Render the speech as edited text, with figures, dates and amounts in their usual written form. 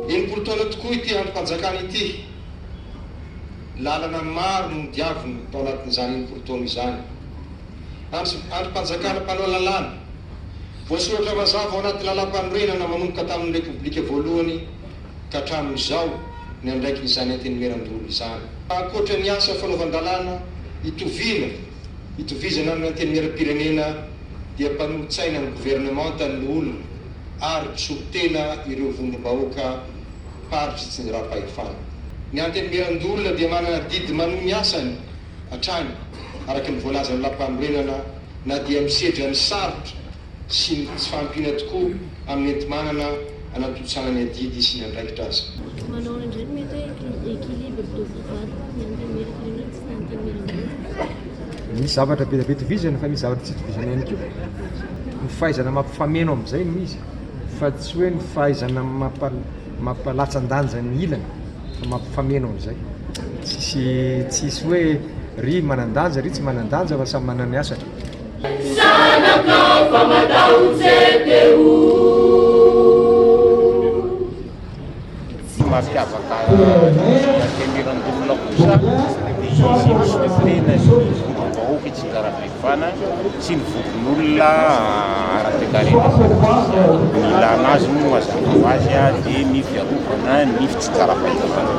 Enimpolo taona tokoa ity androm-panjakana ity. Lalana maro no diaviny tao anatin'izany enimpolo taona izany. Androm-panjakana mpanao lalàna. Voasoratra mazava ao anaty lalam-panorenana manomboka tamin'ny repoblika voalohany ka hatramin'izao ny andraikin'izany antenimiran-dolo izany. Ankoatra ny asa fanaovan-dalàna itovizana amin'ny antenimiram-pirenena dia mpanolontsaina ny gouvernemanta ny olona ary tsotena ireo vondrom-bahoaka paritra tsy ny raha-pahefana. Ny antenimiran-dolona dia manana didy manohy ny asany hatrany araka ny voalaza ny lampanorenana na dia misedra ny sarotra sy ny tsy fahampiana tokoa amin'ny enti-manana anatotsaina ny adidy sy ny andraikitra azy. Manao indray mety hoe équilibre dovivady ny antenimiram-pirenena sy ny antenimiran-dolona. Misy zavatra be dia be tovizana fa misy zavatra tsy tovizana ihany koa. Ny fahaizana mampifameno amin'izay no izy fa tsy hoe ny fahaizana mampalatsan-danja ny ilana fa mampifameno amin'izay. Tsisy hoe ry manan-danja ry tsy manan-danja fa samy manana ny asany. Sanaka famatahotsy-peo. Mampiavaka antenimiran-dolona kosa dia izy misotena ny vondrom-bahoaka tsy ny raha-pahefana sy ny vondron'olona ara-toekarena. Ny ilana azy no mazava ho azy dia ny fiarovana ny fitsikaram-pahefana.